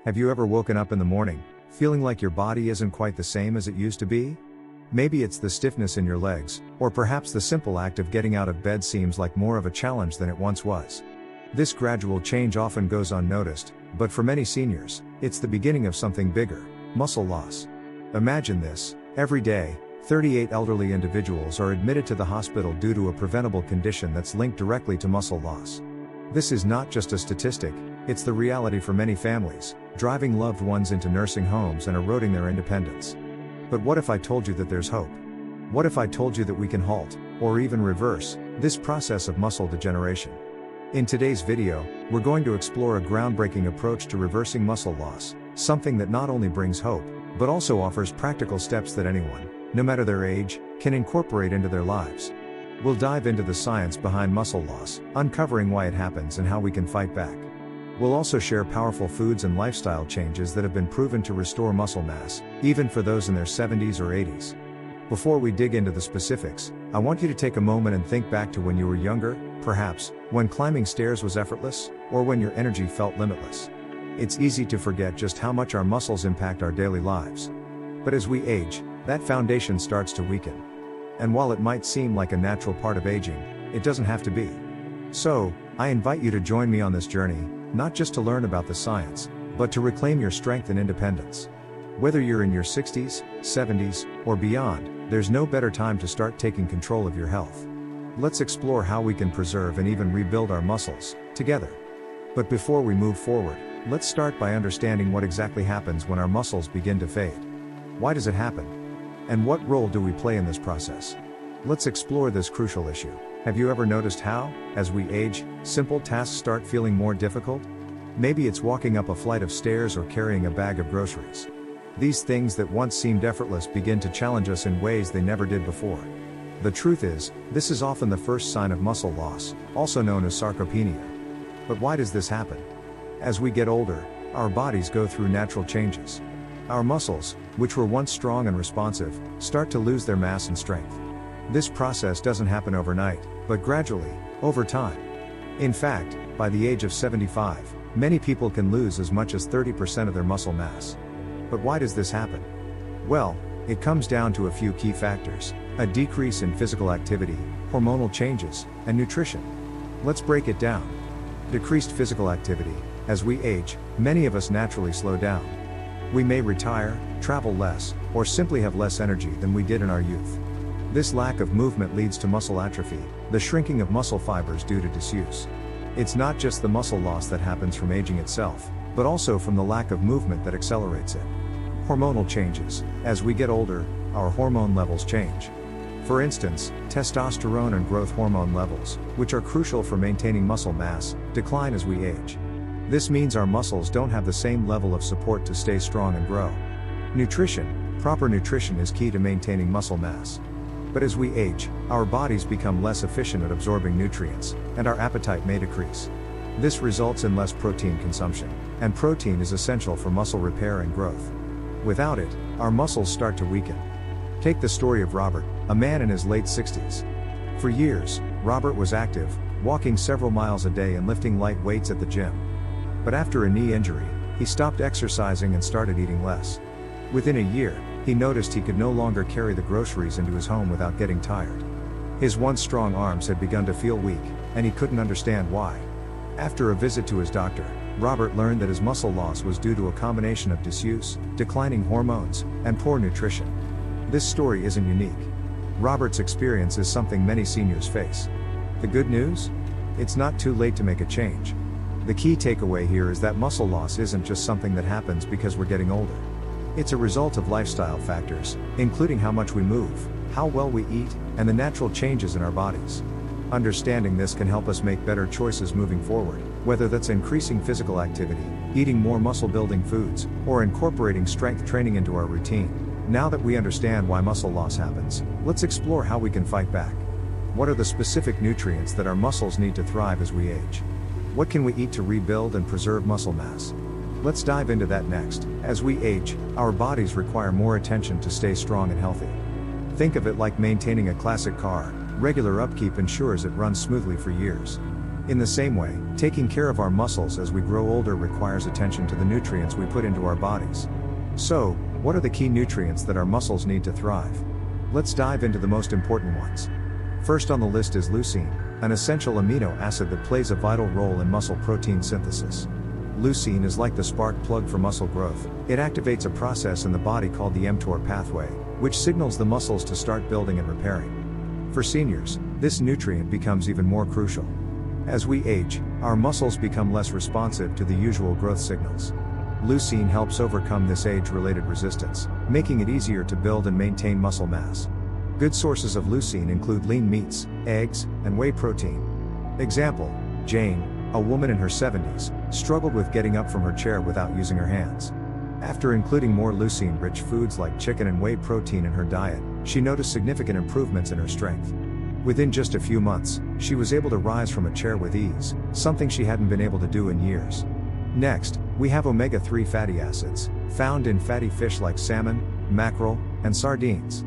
Have you ever woken up in the morning, feeling like your body isn't quite the same as it used to be? Maybe it's the stiffness in your legs, or perhaps the simple act of getting out of bed seems like more of a challenge than it once was. This gradual change often goes unnoticed, but for many seniors, it's the beginning of something bigger: muscle loss. Imagine this: every day, 38 elderly individuals are admitted to the hospital due to a preventable condition that's linked directly to muscle loss. This is not just a statistic, it's the reality for many families, driving loved ones into nursing homes and eroding their independence. But what if I told you that there's hope? What if I told you that we can halt, or even reverse, this process of muscle degeneration? In today's video, we're going to explore a groundbreaking approach to reversing muscle loss, something that not only brings hope, but also offers practical steps that anyone, no matter their age, can incorporate into their lives. We'll dive into the science behind muscle loss, uncovering why it happens and how we can fight back. We'll also share powerful foods and lifestyle changes that have been proven to restore muscle mass, even for those in their 70s or 80s. Before we dig into the specifics, I want you to take a moment and think back to when you were younger, perhaps when climbing stairs was effortless, or when your energy felt limitless. It's easy to forget just how much our muscles impact our daily lives. But as we age, that foundation starts to weaken. And while it might seem like a natural part of aging, it doesn't have to be. So, I invite you to join me on this journey, not just to learn about the science, but to reclaim your strength and independence. Whether you're in your 60s, 70s, or beyond, there's no better time to start taking control of your health. Let's explore how we can preserve and even rebuild our muscles, together. But before we move forward, let's start by understanding what exactly happens when our muscles begin to fade. Why does it happen? And what role do we play in this process? Let's explore this crucial issue. Have you ever noticed how, as we age, simple tasks start feeling more difficult? Maybe it's walking up a flight of stairs or carrying a bag of groceries. These things that once seemed effortless begin to challenge us in ways they never did before. The truth is, this is often the first sign of muscle loss, also known as sarcopenia. But why does this happen? As we get older, our bodies go through natural changes. Our muscles, which were once strong and responsive, start to lose their mass and strength. This process doesn't happen overnight, but gradually, over time. In fact, by the age of 75, many people can lose as much as 30% of their muscle mass. But why does this happen? Well, it comes down to a few key factors: a decrease in physical activity, hormonal changes, and nutrition. Let's break it down. Decreased physical activity. As we age, many of us naturally slow down. We may retire, travel less, or simply have less energy than we did in our youth. This lack of movement leads to muscle atrophy, the shrinking of muscle fibers due to disuse. It's not just the muscle loss that happens from aging itself, but also from the lack of movement that accelerates it. Hormonal changes. As we get older, our hormone levels change. For instance, testosterone and growth hormone levels, which are crucial for maintaining muscle mass, decline as we age. This means our muscles don't have the same level of support to stay strong and grow. Nutrition. Proper nutrition is key to maintaining muscle mass. But as we age, our bodies become less efficient at absorbing nutrients, and our appetite may decrease. This results in less protein consumption, and protein is essential for muscle repair and growth. Without it, our muscles start to weaken. Take the story of Robert, a man in his late 60s. For years, Robert was active, walking several miles a day and lifting light weights at the gym. But after a knee injury, he stopped exercising and started eating less. Within a year, he noticed he could no longer carry the groceries into his home without getting tired. His once strong arms had begun to feel weak, and he couldn't understand why. After a visit to his doctor, Robert learned that his muscle loss was due to a combination of disuse, declining hormones, and poor nutrition. This story isn't unique. Robert's experience is something many seniors face. The good news? It's not too late to make a change. The key takeaway here is that muscle loss isn't just something that happens because we're getting older. It's a result of lifestyle factors, including how much we move, how well we eat, and the natural changes in our bodies. Understanding this can help us make better choices moving forward, whether that's increasing physical activity, eating more muscle-building foods, or incorporating strength training into our routine. Now that we understand why muscle loss happens, let's explore how we can fight back. What are the specific nutrients that our muscles need to thrive as we age? What can we eat to rebuild and preserve muscle mass? Let's dive into that next. As we age, our bodies require more attention to stay strong and healthy. Think of it like maintaining a classic car. Regular upkeep ensures it runs smoothly for years. In the same way, taking care of our muscles as we grow older requires attention to the nutrients we put into our bodies. So, what are the key nutrients that our muscles need to thrive? Let's dive into the most important ones. First on the list is leucine, an essential amino acid that plays a vital role in muscle protein synthesis. Leucine is like the spark plug for muscle growth. It activates a process in the body called the mTOR pathway, which signals the muscles to start building and repairing. For seniors, this nutrient becomes even more crucial. As we age, our muscles become less responsive to the usual growth signals. Leucine helps overcome this age-related resistance, making it easier to build and maintain muscle mass. Good sources of leucine include lean meats, eggs, and whey protein. Example: Jane, a woman in her 70s, struggled with getting up from her chair without using her hands. After including more leucine-rich foods like chicken and whey protein in her diet, she noticed significant improvements in her strength. Within just a few months, she was able to rise from a chair with ease, something she hadn't been able to do in years. Next, we have omega-3 fatty acids, found in fatty fish like salmon, mackerel, and sardines.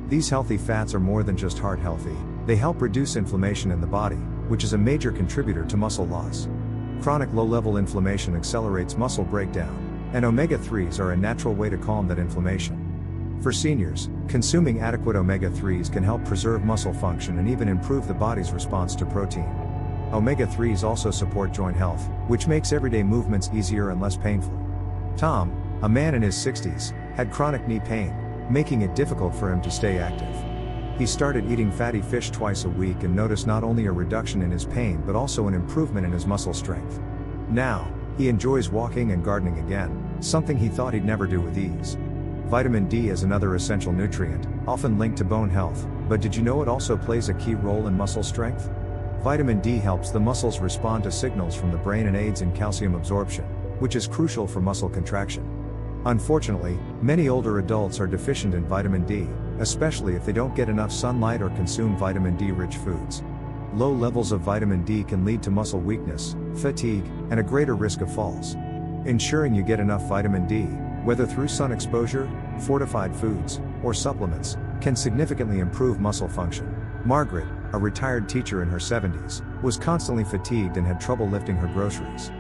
These healthy fats are more than just heart healthy, they help reduce inflammation in the body, which is a major contributor to muscle loss. Chronic low-level inflammation accelerates muscle breakdown, and omega-3s are a natural way to calm that inflammation. For seniors, consuming adequate omega-3s can help preserve muscle function and even improve the body's response to protein. Omega-3s also support joint health, which makes everyday movements easier and less painful. Tom, a man in his 60s, had chronic knee pain, making it difficult for him to stay active. He started eating fatty fish twice a week and noticed not only a reduction in his pain but also an improvement in his muscle strength. Now, he enjoys walking and gardening again, something he thought he'd never do with ease. Vitamin D is another essential nutrient, often linked to bone health, but did you know it also plays a key role in muscle strength? Vitamin D helps the muscles respond to signals from the brain and aids in calcium absorption, which is crucial for muscle contraction. Unfortunately, many older adults are deficient in vitamin D, especially if they don't get enough sunlight or consume vitamin D-rich foods. Low levels of vitamin D can lead to muscle weakness, fatigue, and a greater risk of falls. Ensuring you get enough vitamin D, whether through sun exposure, fortified foods, or supplements, can significantly improve muscle function. Margaret, a retired teacher in her 70s, was constantly fatigued and had trouble lifting her groceries.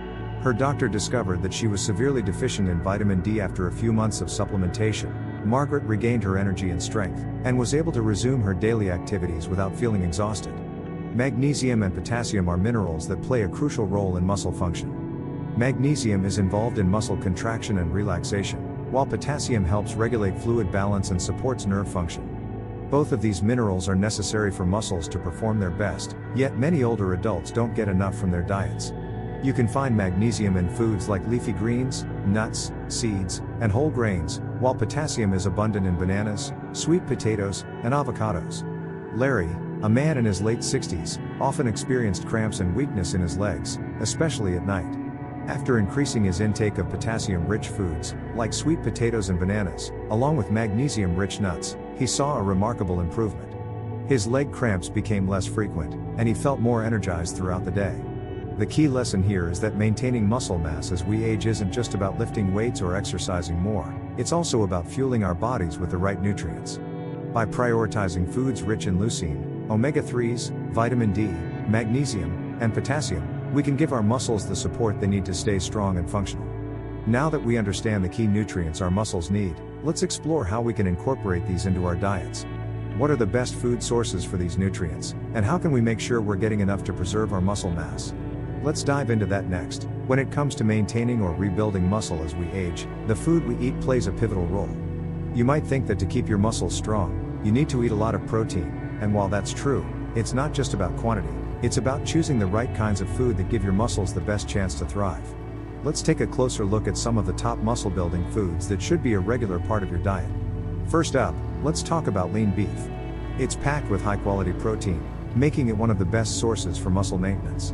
Her doctor discovered that she was severely deficient in vitamin D. After a few months of supplementation, Margaret regained her energy and strength, and was able to resume her daily activities without feeling exhausted. Magnesium and potassium are minerals that play a crucial role in muscle function. Magnesium is involved in muscle contraction and relaxation, while potassium helps regulate fluid balance and supports nerve function. Both of these minerals are necessary for muscles to perform their best, yet many older adults don't get enough from their diets. You can find magnesium in foods like leafy greens, nuts, seeds, and whole grains, while potassium is abundant in bananas, sweet potatoes, and avocados. Larry, a man in his late 60s, often experienced cramps and weakness in his legs, especially at night. After increasing his intake of potassium-rich foods, like sweet potatoes and bananas, along with magnesium-rich nuts, he saw a remarkable improvement. His leg cramps became less frequent, and he felt more energized throughout the day. The key lesson here is that maintaining muscle mass as we age isn't just about lifting weights or exercising more, it's also about fueling our bodies with the right nutrients. By prioritizing foods rich in leucine, omega-3s, vitamin D, magnesium, and potassium, we can give our muscles the support they need to stay strong and functional. Now that we understand the key nutrients our muscles need, let's explore how we can incorporate these into our diets. What are the best food sources for these nutrients, and how can we make sure we're getting enough to preserve our muscle mass? Let's dive into that next. When it comes to maintaining or rebuilding muscle as we age, the food we eat plays a pivotal role. You might think that to keep your muscles strong, you need to eat a lot of protein, and while that's true, it's not just about quantity. It's about choosing the right kinds of food that give your muscles the best chance to thrive. Let's take a closer look at some of the top muscle-building foods that should be a regular part of your diet. First up, let's talk about lean beef. It's packed with high-quality protein, making it one of the best sources for muscle maintenance.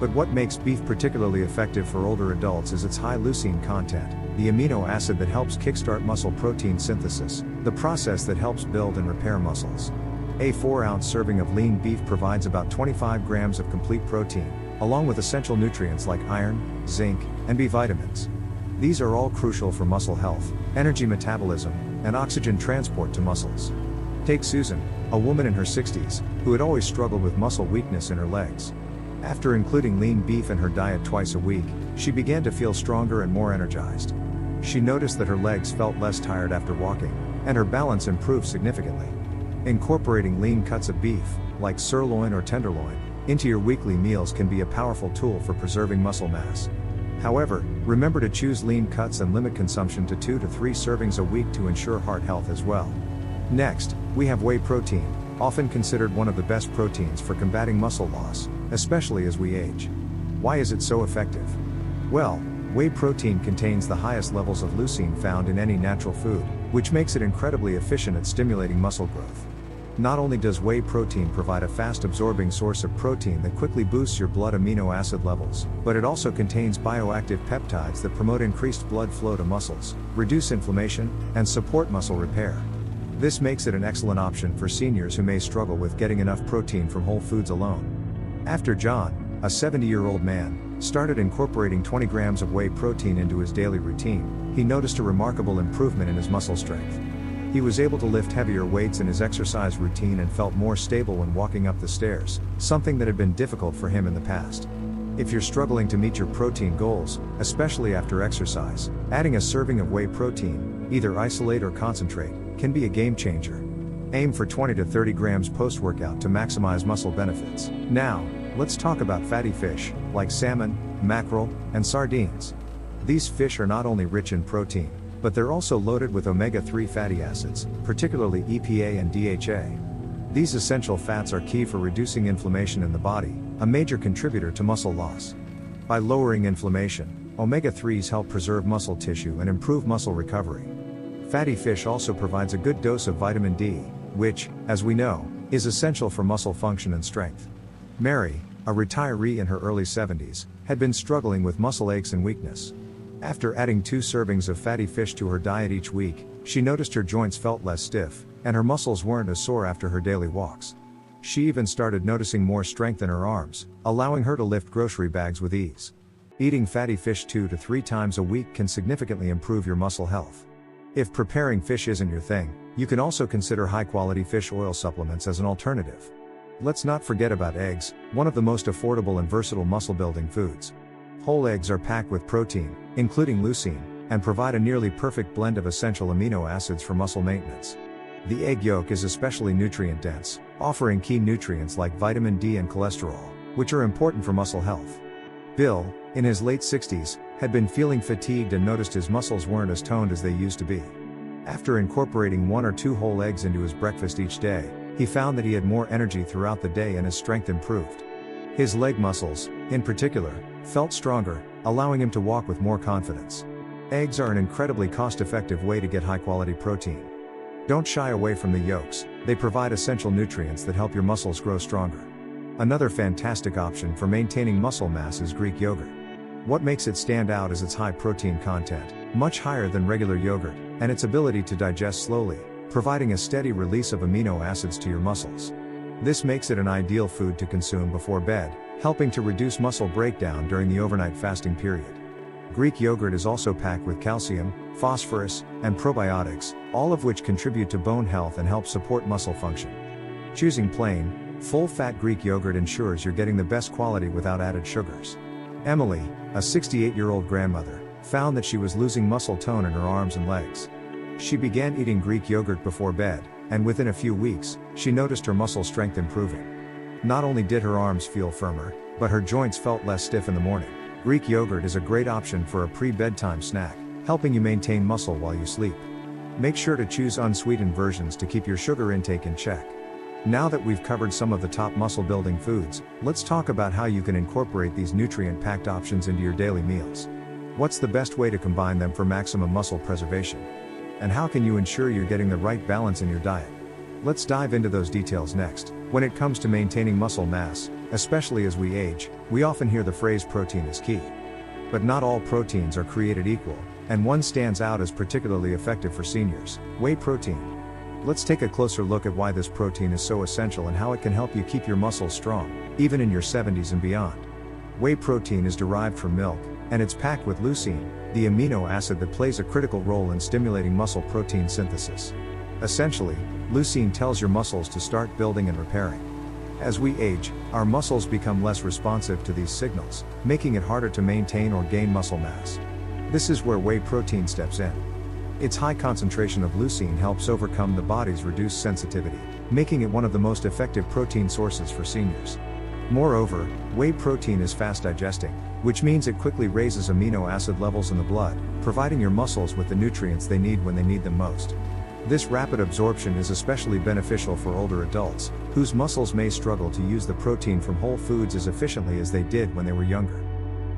But what makes beef particularly effective for older adults is its high leucine content, the amino acid that helps kickstart muscle protein synthesis, the process that helps build and repair muscles. A 4-ounce serving of lean beef provides about 25 grams of complete protein, along with essential nutrients like iron, zinc, and B vitamins. These are all crucial for muscle health, energy metabolism, and oxygen transport to muscles. Take Susan, a woman in her 60s, who had always struggled with muscle weakness in her legs. After including lean beef in her diet twice a week, she began to feel stronger and more energized. She noticed that her legs felt less tired after walking, and her balance improved significantly. Incorporating lean cuts of beef, like sirloin or tenderloin, into your weekly meals can be a powerful tool for preserving muscle mass. However, remember to choose lean cuts and limit consumption to 2 to 3 servings a week to ensure heart health as well. Next, we have whey protein, often considered one of the best proteins for combating muscle loss, especially as we age. Why is it so effective? Well, whey protein contains the highest levels of leucine found in any natural food, which makes it incredibly efficient at stimulating muscle growth. Not only does whey protein provide a fast-absorbing source of protein that quickly boosts your blood amino acid levels, but it also contains bioactive peptides that promote increased blood flow to muscles, reduce inflammation, and support muscle repair. This makes it an excellent option for seniors who may struggle with getting enough protein from whole foods alone. After John, a 70-year-old man, started incorporating 20 grams of whey protein into his daily routine, he noticed a remarkable improvement in his muscle strength. He was able to lift heavier weights in his exercise routine and felt more stable when walking up the stairs, something that had been difficult for him in the past. If you're struggling to meet your protein goals, especially after exercise, adding a serving of whey protein, either isolate or concentrate, can be a game changer. Aim for 20 to 30 grams post-workout to maximize muscle benefits. Now, let's talk about fatty fish, like salmon, mackerel, and sardines. These fish are not only rich in protein, but they're also loaded with omega-3 fatty acids, particularly EPA and DHA. These essential fats are key for reducing inflammation in the body, a major contributor to muscle loss. By lowering inflammation, omega-3s help preserve muscle tissue and improve muscle recovery. Fatty fish also provides a good dose of vitamin D, which, as we know, is essential for muscle function and strength. Mary, a retiree in her early 70s, had been struggling with muscle aches and weakness. After adding 2 servings of fatty fish to her diet each week, she noticed her joints felt less stiff, and her muscles weren't as sore after her daily walks. She even started noticing more strength in her arms, allowing her to lift grocery bags with ease. Eating fatty fish 2 to 3 times a week can significantly improve your muscle health. If preparing fish isn't your thing, you can also consider high-quality fish oil supplements as an alternative. Let's not forget about eggs, one of the most affordable and versatile muscle-building foods. Whole eggs are packed with protein, including leucine, and provide a nearly perfect blend of essential amino acids for muscle maintenance. The egg yolk is especially nutrient-dense, offering key nutrients like vitamin D and cholesterol, which are important for muscle health. Bill, in his late 60s, had been feeling fatigued and noticed his muscles weren't as toned as they used to be. After incorporating 1 or 2 whole eggs into his breakfast each day, he found that he had more energy throughout the day and his strength improved. His leg muscles, in particular, felt stronger, allowing him to walk with more confidence. Eggs are an incredibly cost-effective way to get high-quality protein. Don't shy away from the yolks, they provide essential nutrients that help your muscles grow stronger. Another fantastic option for maintaining muscle mass is Greek yogurt. What makes it stand out is its high protein content, much higher than regular yogurt, and its ability to digest slowly, providing a steady release of amino acids to your muscles. This makes it an ideal food to consume before bed, helping to reduce muscle breakdown during the overnight fasting period. Greek yogurt is also packed with calcium, phosphorus, and probiotics, all of which contribute to bone health and help support muscle function. Choosing plain, full-fat Greek yogurt ensures you're getting the best quality without added sugars. Emily, a 68-year-old grandmother, found that she was losing muscle tone in her arms and legs. She began eating Greek yogurt before bed, and within a few weeks, she noticed her muscle strength improving. Not only did her arms feel firmer, but her joints felt less stiff in the morning. Greek yogurt is a great option for a pre-bedtime snack, helping you maintain muscle while you sleep. Make sure to choose unsweetened versions to keep your sugar intake in check. Now that we've covered some of the top muscle-building foods, let's talk about how you can incorporate these nutrient-packed options into your daily meals. What's the best way to combine them for maximum muscle preservation? And how can you ensure you're getting the right balance in your diet? Let's dive into those details next. When it comes to maintaining muscle mass, especially as we age, we often hear the phrase protein is key. But not all proteins are created equal, and one stands out as particularly effective for seniors: whey protein. Let's take a closer look at why this protein is so essential and how it can help you keep your muscles strong, even in your 70s and beyond. Whey protein is derived from milk, and it's packed with leucine, the amino acid that plays a critical role in stimulating muscle protein synthesis. Essentially, leucine tells your muscles to start building and repairing. As we age, our muscles become less responsive to these signals, making it harder to maintain or gain muscle mass. This is where whey protein steps in. Its high concentration of leucine helps overcome the body's reduced sensitivity, making it one of the most effective protein sources for seniors. Moreover, whey protein is fast digesting, which means it quickly raises amino acid levels in the blood, providing your muscles with the nutrients they need when they need them most. This rapid absorption is especially beneficial for older adults, whose muscles may struggle to use the protein from whole foods as efficiently as they did when they were younger.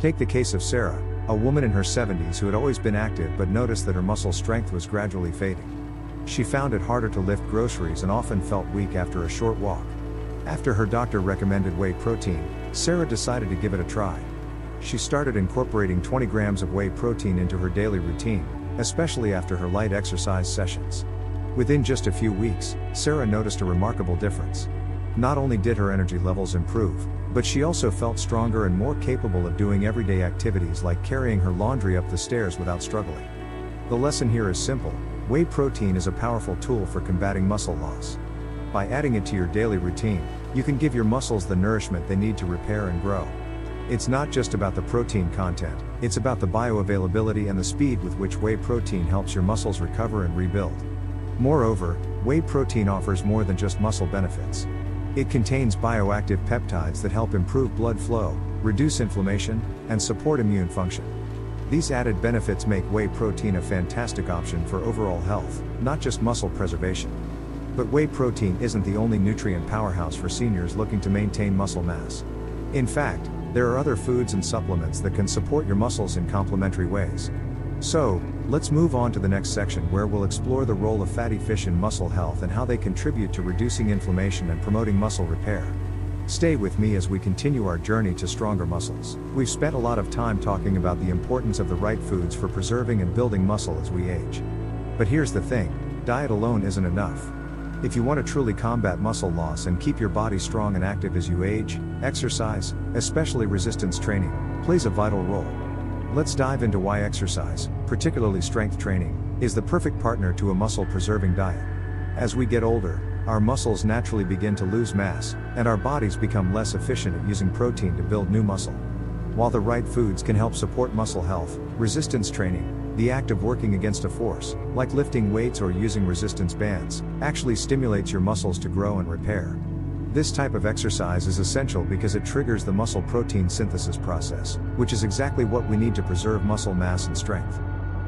Take the case of Sarah, a woman in her 70s who had always been active but noticed that her muscle strength was gradually fading. She found it harder to lift groceries and often felt weak after a short walk. After her doctor recommended whey protein, Sarah decided to give it a try. She started incorporating 20 grams of whey protein into her daily routine, especially after her light exercise sessions. Within just a few weeks, Sarah noticed a remarkable difference. Not only did her energy levels improve, but she also felt stronger and more capable of doing everyday activities like carrying her laundry up the stairs without struggling. The lesson here is simple: whey protein is a powerful tool for combating muscle loss. By adding it to your daily routine, you can give your muscles the nourishment they need to repair and grow. It's not just about the protein content, it's about the bioavailability and the speed with which whey protein helps your muscles recover and rebuild. Moreover, whey protein offers more than just muscle benefits. It contains bioactive peptides that help improve blood flow, reduce inflammation, and support immune function. These added benefits make whey protein a fantastic option for overall health, not just muscle preservation. But whey protein isn't the only nutrient powerhouse for seniors looking to maintain muscle mass. In fact, there are other foods and supplements that can support your muscles in complementary ways. So, let's move on to the next section where we'll explore the role of fatty fish in muscle health and how they contribute to reducing inflammation and promoting muscle repair. Stay with me as we continue our journey to stronger muscles. We've spent a lot of time talking about the importance of the right foods for preserving and building muscle as we age. But here's the thing: diet alone isn't enough. If you want to truly combat muscle loss and keep your body strong and active as you age, exercise, especially resistance training, plays a vital role. Let's dive into why exercise, particularly strength training, is the perfect partner to a muscle-preserving diet. As we get older, our muscles naturally begin to lose mass, and our bodies become less efficient at using protein to build new muscle. While the right foods can help support muscle health, resistance training, the act of working against a force, like lifting weights or using resistance bands, actually stimulates your muscles to grow and repair. This type of exercise is essential because it triggers the muscle protein synthesis process, which is exactly what we need to preserve muscle mass and strength.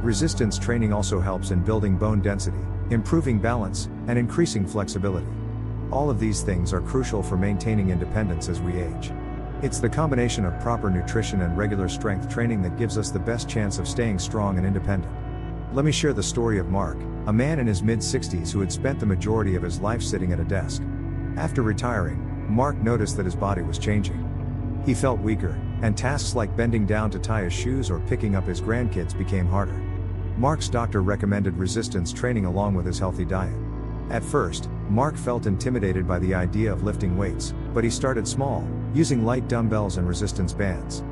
Resistance training also helps in building bone density, improving balance, and increasing flexibility. All of these things are crucial for maintaining independence as we age. It's the combination of proper nutrition and regular strength training that gives us the best chance of staying strong and independent. Let me share the story of Mark, a man in his mid-60s who had spent the majority of his life sitting at a desk. After retiring, Mark noticed that his body was changing. He felt weaker, and tasks like bending down to tie his shoes or picking up his grandkids became harder. Mark's doctor recommended resistance training along with his healthy diet. At first, Mark felt intimidated by the idea of lifting weights, but he started small, using light dumbbells and resistance bands.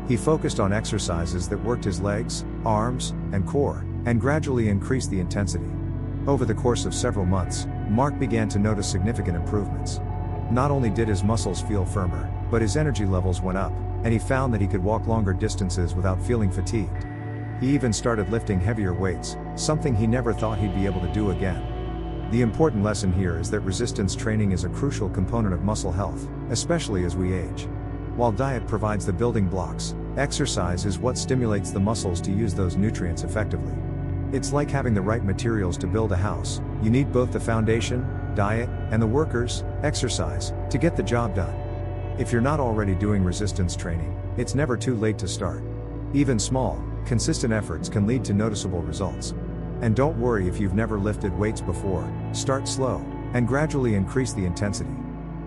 He focused on exercises that worked his legs, arms, and core, and gradually increased the intensity. Over the course of several months, Mark began to notice significant improvements. Not only did his muscles feel firmer, but his energy levels went up, and he found that he could walk longer distances without feeling fatigued. He even started lifting heavier weights, something he never thought he'd be able to do again. The important lesson here is that resistance training is a crucial component of muscle health, especially as we age. While diet provides the building blocks, exercise is what stimulates the muscles to use those nutrients effectively. It's like having the right materials to build a house. You need both the foundation, diet, and the workers, exercise, to get the job done. If you're not already doing resistance training, it's never too late to start. Even small, consistent efforts can lead to noticeable results. And don't worry if you've never lifted weights before. Start slow, and gradually increase the intensity.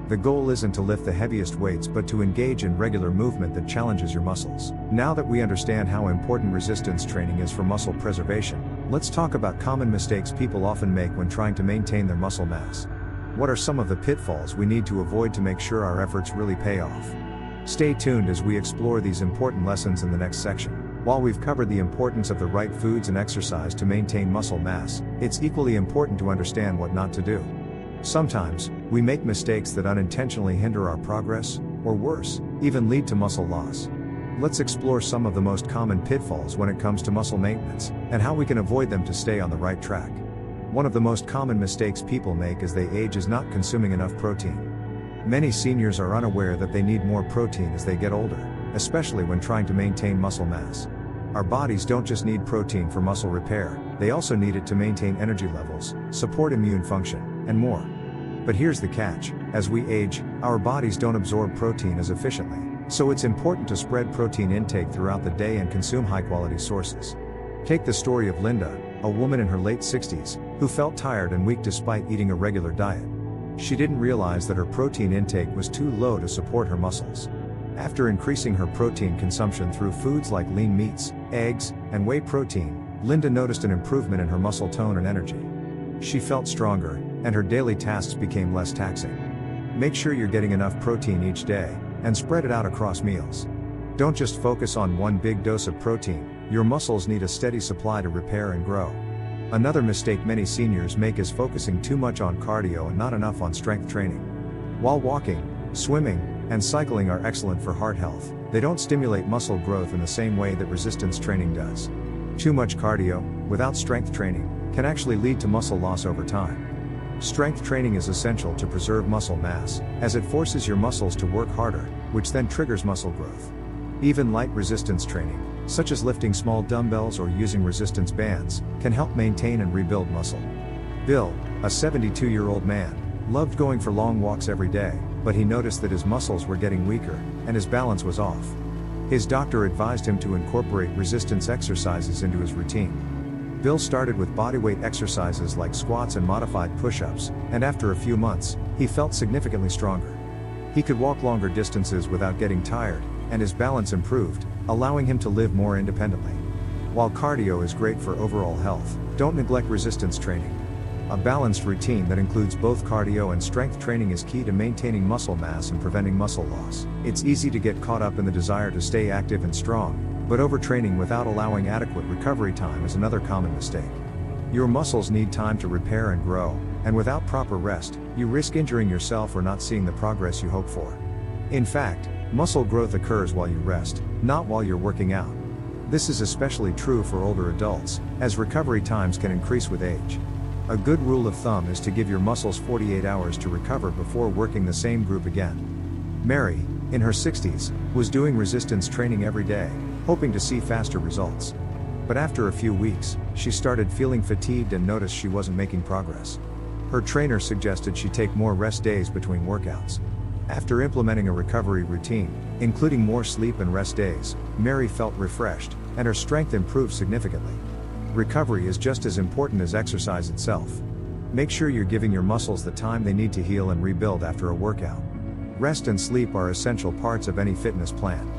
The goal isn't to lift the heaviest weights but to engage in regular movement that challenges your muscles. Now that we understand how important resistance training is for muscle preservation, let's talk about common mistakes people often make when trying to maintain their muscle mass. What are some of the pitfalls we need to avoid to make sure our efforts really pay off? Stay tuned as we explore these important lessons in the next section. While we've covered the importance of the right foods and exercise to maintain muscle mass, it's equally important to understand what not to do. Sometimes, we make mistakes that unintentionally hinder our progress, or worse, even lead to muscle loss. Let's explore some of the most common pitfalls when it comes to muscle maintenance, and how we can avoid them to stay on the right track. One of the most common mistakes people make as they age is not consuming enough protein. Many seniors are unaware that they need more protein as they get older, especially when trying to maintain muscle mass. Our bodies don't just need protein for muscle repair, they also need it to maintain energy levels, support immune function, and more. But here's the catch: as we age, our bodies don't absorb protein as efficiently, so it's important to spread protein intake throughout the day and consume high-quality sources. Take the story of Linda, a woman in her late 60s, who felt tired and weak despite eating a regular diet. She didn't realize that her protein intake was too low to support her muscles. After increasing her protein consumption through foods like lean meats, eggs, and whey protein, Linda noticed an improvement in her muscle tone and energy. She felt stronger, and her daily tasks became less taxing. Make sure you're getting enough protein each day, and spread it out across meals. Don't just focus on one big dose of protein, your muscles need a steady supply to repair and grow. Another mistake many seniors make is focusing too much on cardio and not enough on strength training. While walking, swimming, and cycling are excellent for heart health, they don't stimulate muscle growth in the same way that resistance training does. Too much cardio, without strength training, can actually lead to muscle loss over time. Strength training is essential to preserve muscle mass, as it forces your muscles to work harder, which then triggers muscle growth. Even light resistance training, such as lifting small dumbbells or using resistance bands, can help maintain and rebuild muscle. Bill, a 72-year-old man, loved going for long walks every day, but he noticed that his muscles were getting weaker, and his balance was off. His doctor advised him to incorporate resistance exercises into his routine. Bill started with bodyweight exercises like squats and modified push-ups, and after a few months, he felt significantly stronger. He could walk longer distances without getting tired, and his balance improved, allowing him to live more independently. While cardio is great for overall health, don't neglect resistance training. A balanced routine that includes both cardio and strength training is key to maintaining muscle mass and preventing muscle loss. It's easy to get caught up in the desire to stay active and strong, but overtraining without allowing adequate recovery time is another common mistake. Your muscles need time to repair and grow, and without proper rest, you risk injuring yourself or not seeing the progress you hope for. In fact, muscle growth occurs while you rest, not while you're working out. This is especially true for older adults, as recovery times can increase with age. A good rule of thumb is to give your muscles 48 hours to recover before working the same group again. Mary, in her 60s, was doing resistance training every day, hoping to see faster results. But after a few weeks, she started feeling fatigued and noticed she wasn't making progress. Her trainer suggested she take more rest days between workouts. After implementing a recovery routine, including more sleep and rest days, Mary felt refreshed, and her strength improved significantly. Recovery is just as important as exercise itself. Make sure you're giving your muscles the time they need to heal and rebuild after a workout. Rest and sleep are essential parts of any fitness plan.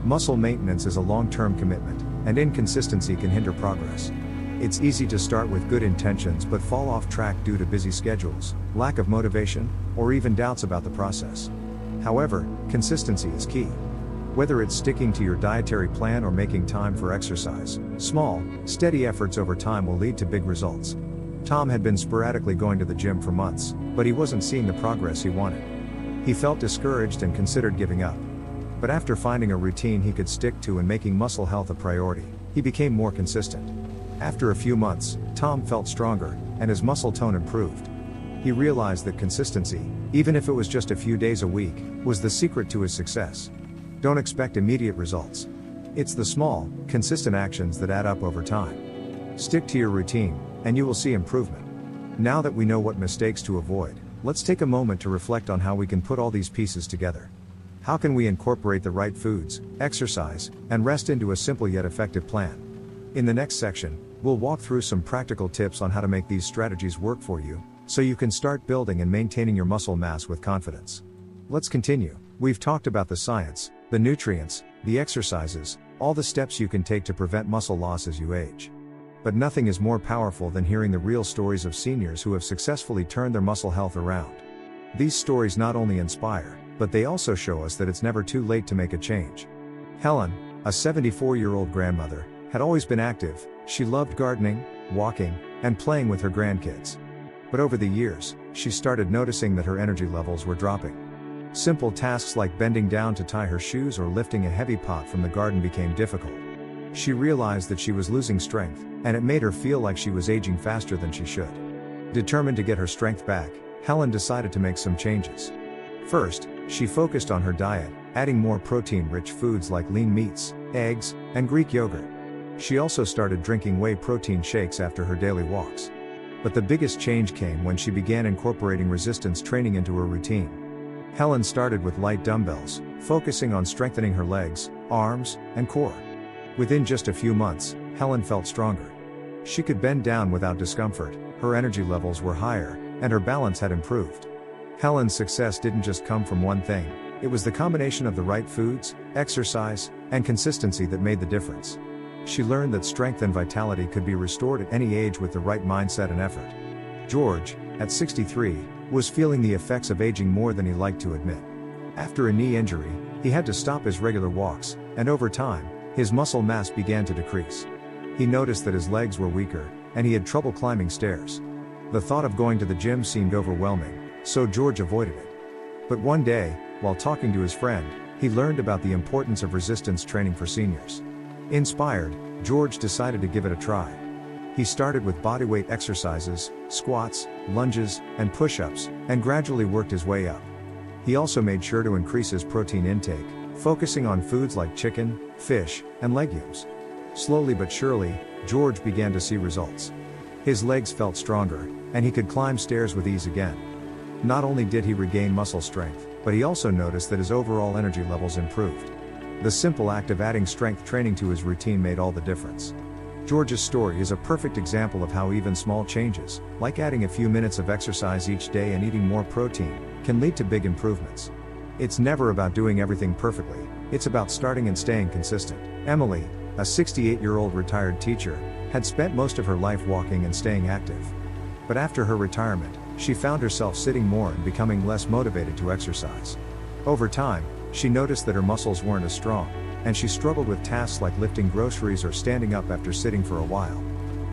Muscle maintenance is a long-term commitment, and inconsistency can hinder progress. It's easy to start with good intentions but fall off track due to busy schedules, lack of motivation, or even doubts about the process. However, consistency is key. Whether it's sticking to your dietary plan or making time for exercise, small, steady efforts over time will lead to big results. Tom had been sporadically going to the gym for months, but he wasn't seeing the progress he wanted. He felt discouraged and considered giving up. But after finding a routine he could stick to and making muscle health a priority, he became more consistent. After a few months, Tom felt stronger, and his muscle tone improved. He realized that consistency, even if it was just a few days a week, was the secret to his success. Don't expect immediate results. It's the small, consistent actions that add up over time. Stick to your routine, and you will see improvement. Now that we know what mistakes to avoid, let's take a moment to reflect on how we can put all these pieces together. How can we incorporate the right foods, exercise, and rest into a simple yet effective plan? In the next section, we'll walk through some practical tips on how to make these strategies work for you, so you can start building and maintaining your muscle mass with confidence. Let's continue. We've talked about the science, the nutrients, the exercises, all the steps you can take to prevent muscle loss as you age. But nothing is more powerful than hearing the real stories of seniors who have successfully turned their muscle health around. These stories not only inspire, but they also show us that it's never too late to make a change. Helen, a 74-year-old grandmother, had always been active. She loved gardening, walking, and playing with her grandkids. But over the years, she started noticing that her energy levels were dropping. Simple tasks like bending down to tie her shoes or lifting a heavy pot from the garden became difficult. She realized that she was losing strength, and it made her feel like she was aging faster than she should. Determined to get her strength back, Helen decided to make some changes. First, she focused on her diet, adding more protein-rich foods like lean meats, eggs, and Greek yogurt. She also started drinking whey protein shakes after her daily walks. But the biggest change came when she began incorporating resistance training into her routine. Helen started with light dumbbells, focusing on strengthening her legs, arms, and core. Within just a few months, Helen felt stronger. She could bend down without discomfort, her energy levels were higher, and her balance had improved. Helen's success didn't just come from one thing, it was the combination of the right foods, exercise, and consistency that made the difference. She learned that strength and vitality could be restored at any age with the right mindset and effort. George, at 63, was feeling the effects of aging more than he liked to admit. After a knee injury, he had to stop his regular walks, and over time, his muscle mass began to decrease. He noticed that his legs were weaker, and he had trouble climbing stairs. The thought of going to the gym seemed overwhelming, so George avoided it. But one day, while talking to his friend, he learned about the importance of resistance training for seniors. Inspired, George decided to give it a try. He started with bodyweight exercises, squats, lunges, and push-ups, and gradually worked his way up. He also made sure to increase his protein intake, focusing on foods like chicken, fish, and legumes. Slowly but surely, George began to see results. His legs felt stronger, and he could climb stairs with ease again. Not only did he regain muscle strength, but he also noticed that his overall energy levels improved. The simple act of adding strength training to his routine made all the difference. George's story is a perfect example of how even small changes, like adding a few minutes of exercise each day and eating more protein, can lead to big improvements. It's never about doing everything perfectly, it's about starting and staying consistent. Emily, a 68-year-old retired teacher, had spent most of her life walking and staying active. But after her retirement, she found herself sitting more and becoming less motivated to exercise. Over time, she noticed that her muscles weren't as strong, and she struggled with tasks like lifting groceries or standing up after sitting for a while.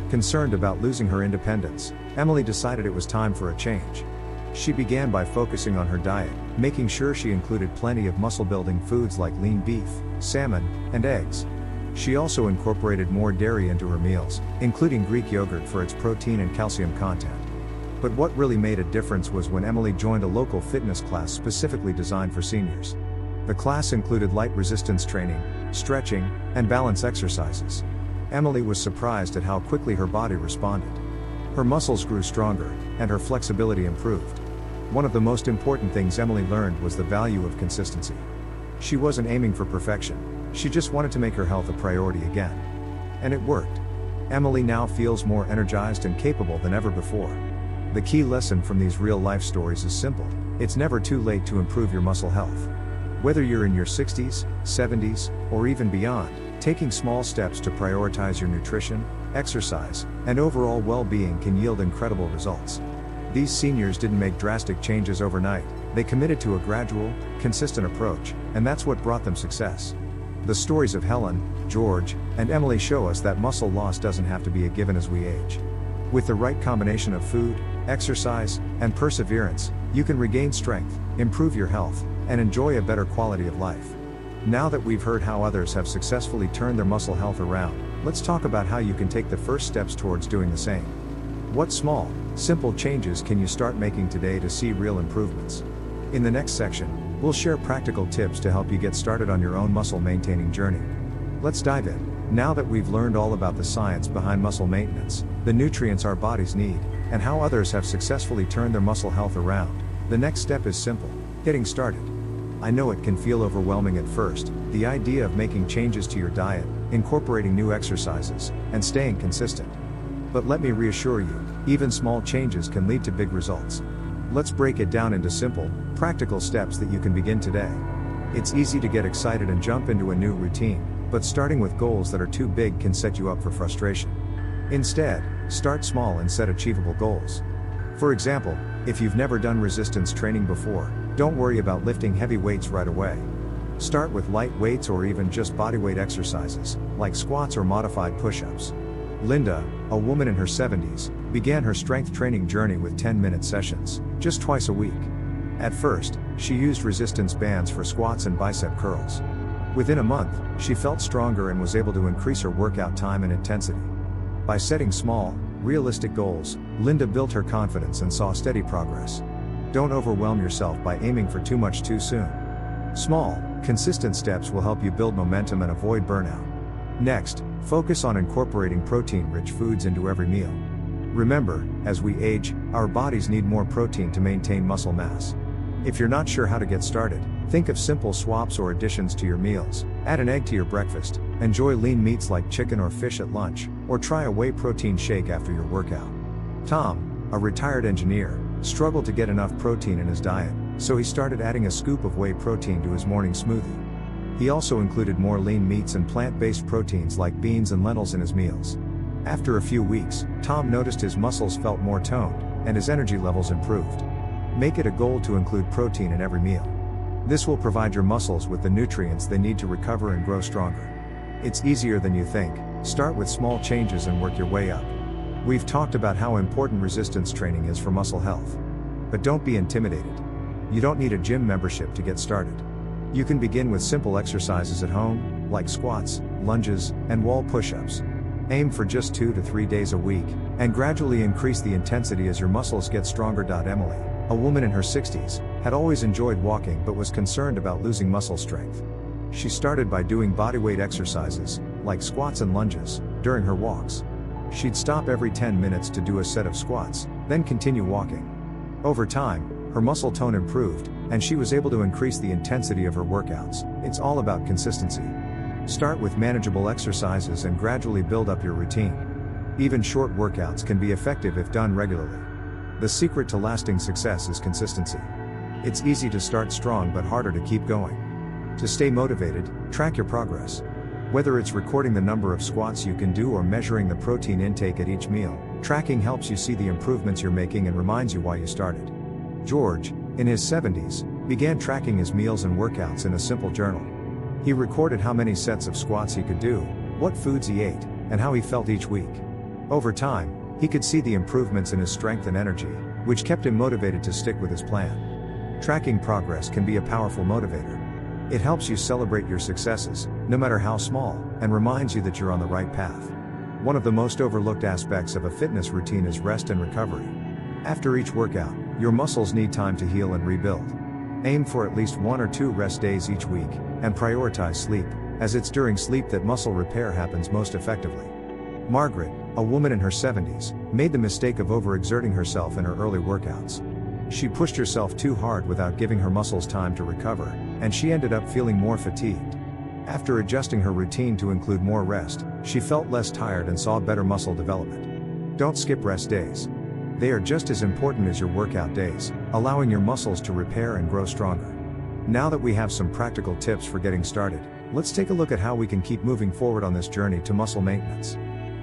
Concerned about losing her independence, Emily decided it was time for a change. She began by focusing on her diet, making sure she included plenty of muscle-building foods like lean beef, salmon, and eggs. She also incorporated more dairy into her meals, including Greek yogurt for its protein and calcium content. But what really made a difference was when Emily joined a local fitness class specifically designed for seniors. The class included light resistance training, stretching, and balance exercises. Emily was surprised at how quickly her body responded. Her muscles grew stronger, and her flexibility improved. One of the most important things Emily learned was the value of consistency. She wasn't aiming for perfection, she just wanted to make her health a priority again. And it worked. Emily now feels more energized and capable than ever before. The key lesson from these real-life stories is simple: it's never too late to improve your muscle health. Whether you're in your 60s, 70s, or even beyond, taking small steps to prioritize your nutrition, exercise, and overall well-being can yield incredible results. These seniors didn't make drastic changes overnight, they committed to a gradual, consistent approach, and that's what brought them success. The stories of Helen, George, and Emily show us that muscle loss doesn't have to be a given as we age. With the right combination of food, exercise, and perseverance, you can regain strength, improve your health, and enjoy a better quality of life. Now that we've heard how others have successfully turned their muscle health around, let's talk about how you can take the first steps towards doing the same. What small, simple changes can you start making today to see real improvements? In the next section, we'll share practical tips to help you get started on your own muscle maintaining journey. Let's dive in. Now that we've learned all about the science behind muscle maintenance, the nutrients our bodies need, and how others have successfully turned their muscle health around, the next step is simple: getting started. I know it can feel overwhelming at first, the idea of making changes to your diet, incorporating new exercises, and staying consistent. But let me reassure you, even small changes can lead to big results. Let's break it down into simple, practical steps that you can begin today. It's easy to get excited and jump into a new routine, but starting with goals that are too big can set you up for frustration. Instead, start small and set achievable goals. For example, if you've never done resistance training before, don't worry about lifting heavy weights right away. Start with light weights or even just bodyweight exercises, like squats or modified push-ups. Linda, a woman in her 70s, began her strength training journey with 10-minute sessions, just twice a week. At first, she used resistance bands for squats and bicep curls. Within a month, she felt stronger and was able to increase her workout time and intensity. By setting small, realistic goals, Linda built her confidence and saw steady progress. Don't overwhelm yourself by aiming for too much too soon. Small, consistent steps will help you build momentum and avoid burnout. Next, focus on incorporating protein-rich foods into every meal. Remember, as we age, our bodies need more protein to maintain muscle mass. If you're not sure how to get started, think of simple swaps or additions to your meals. Add an egg to your breakfast, enjoy lean meats like chicken or fish at lunch, or try a whey protein shake after your workout. Tom, a retired engineer, struggled to get enough protein in his diet, so he started adding a scoop of whey protein to his morning smoothie. He also included more lean meats and plant-based proteins like beans and lentils in his meals. After a few weeks, Tom noticed his muscles felt more toned, and his energy levels improved. Make it a goal to include protein in every meal. This will provide your muscles with the nutrients they need to recover and grow stronger. It's easier than you think. Start with small changes and work your way up. We've talked about how important resistance training is for muscle health. But don't be intimidated. You don't need a gym membership to get started. You can begin with simple exercises at home, like squats, lunges, and wall push-ups. Aim for just 2 to 3 days a week, and gradually increase the intensity as your muscles get stronger. Emily, a woman in her 60s, had always enjoyed walking but was concerned about losing muscle strength. She started by doing bodyweight exercises, like squats and lunges, during her walks. She'd stop every 10 minutes to do a set of squats, then continue walking. Over time, her muscle tone improved, and she was able to increase the intensity of her workouts. It's all about consistency. Start with manageable exercises and gradually build up your routine. Even short workouts can be effective if done regularly. The secret to lasting success is consistency. It's easy to start strong but harder to keep going. To stay motivated, track your progress. Whether it's recording the number of squats you can do or measuring the protein intake at each meal, tracking helps you see the improvements you're making and reminds you why you started. George, in his 70s, began tracking his meals and workouts in a simple journal. He recorded how many sets of squats he could do, what foods he ate, and how he felt each week. Over time, he could see the improvements in his strength and energy, which kept him motivated to stick with his plan. Tracking progress can be a powerful motivator. It helps you celebrate your successes, no matter how small, and reminds you that you're on the right path. One of the most overlooked aspects of a fitness routine is rest and recovery. After each workout, your muscles need time to heal and rebuild. Aim for at least 1 or 2 rest days each week, and prioritize sleep, as it's during sleep that muscle repair happens most effectively. Margaret, a woman in her 70s, made the mistake of overexerting herself in her early workouts. She pushed herself too hard without giving her muscles time to recover, and she ended up feeling more fatigued. After adjusting her routine to include more rest, she felt less tired and saw better muscle development. Don't skip rest days. They are just as important as your workout days, allowing your muscles to repair and grow stronger. Now that we have some practical tips for getting started, let's take a look at how we can keep moving forward on this journey to muscle maintenance.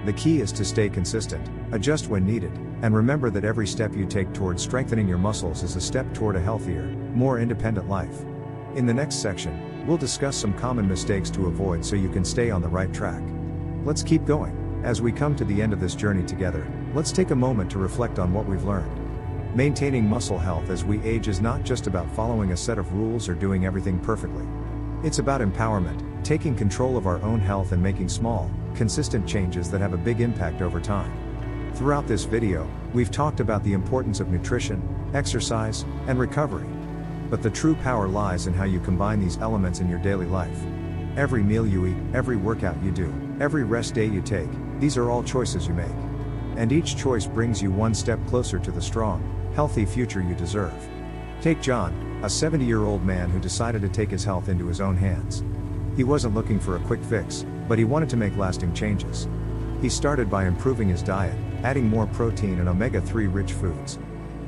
The key is to stay consistent, adjust when needed, and remember that every step you take towards strengthening your muscles is a step toward a healthier, more independent life. In the next section, we'll discuss some common mistakes to avoid so you can stay on the right track. Let's keep going. As we come to the end of this journey together, let's take a moment to reflect on what we've learned. Maintaining muscle health as we age is not just about following a set of rules or doing everything perfectly. It's about empowerment, taking control of our own health and making small, consistent changes that have a big impact over time. Throughout this video, we've talked about the importance of nutrition, exercise, and recovery. But the true power lies in how you combine these elements in your daily life. Every meal you eat, every workout you do, every rest day you take, these are all choices you make. And each choice brings you one step closer to the strong, healthy future you deserve. Take John, a 70-year-old man who decided to take his health into his own hands. He wasn't looking for a quick fix, but he wanted to make lasting changes. He started by improving his diet, adding more protein and omega-3 rich foods.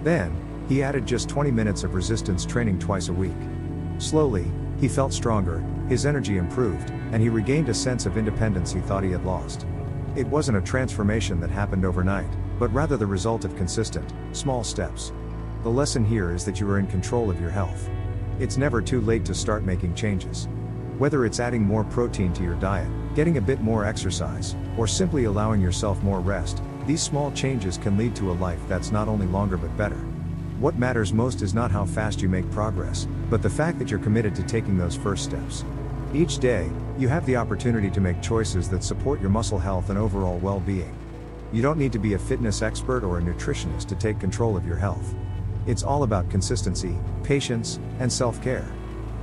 Then, he added just 20 minutes of resistance training twice a week. Slowly, he felt stronger, his energy improved, and he regained a sense of independence he thought he had lost. It wasn't a transformation that happened overnight, but rather the result of consistent, small steps. The lesson here is that you are in control of your health. It's never too late to start making changes. Whether it's adding more protein to your diet, Getting a bit more exercise, or simply allowing yourself more rest, these small changes can lead to a life that's not only longer but better. What matters most is not how fast you make progress, but the fact that you're committed to taking those first steps. Each day, you have the opportunity to make choices that support your muscle health and overall well-being. You don't need to be a fitness expert or a nutritionist to take control of your health. It's all about consistency, patience, and self-care.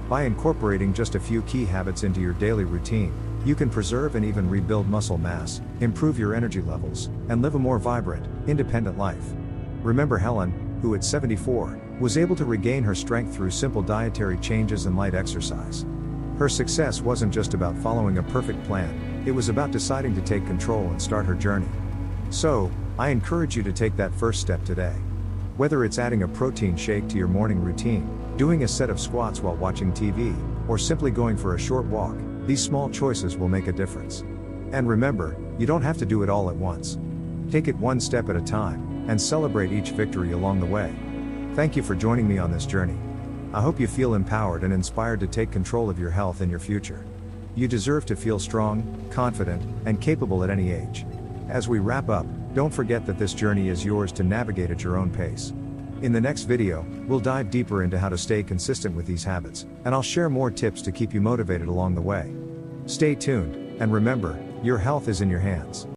By incorporating just a few key habits into your daily routine, you can preserve and even rebuild muscle mass, improve your energy levels, and live a more vibrant, independent life. Remember Helen, who at 74, was able to regain her strength through simple dietary changes and light exercise. Her success wasn't just about following a perfect plan, it was about deciding to take control and start her journey. So, I encourage you to take that first step today. Whether it's adding a protein shake to your morning routine, doing a set of squats while watching TV, or simply going for a short walk, these small choices will make a difference. And remember, you don't have to do it all at once. Take it one step at a time, and celebrate each victory along the way. Thank you for joining me on this journey. I hope you feel empowered and inspired to take control of your health and your future. You deserve to feel strong, confident, and capable at any age. As we wrap up, don't forget that this journey is yours to navigate at your own pace. In the next video, we'll dive deeper into how to stay consistent with these habits, and I'll share more tips to keep you motivated along the way. Stay tuned, and remember, your health is in your hands.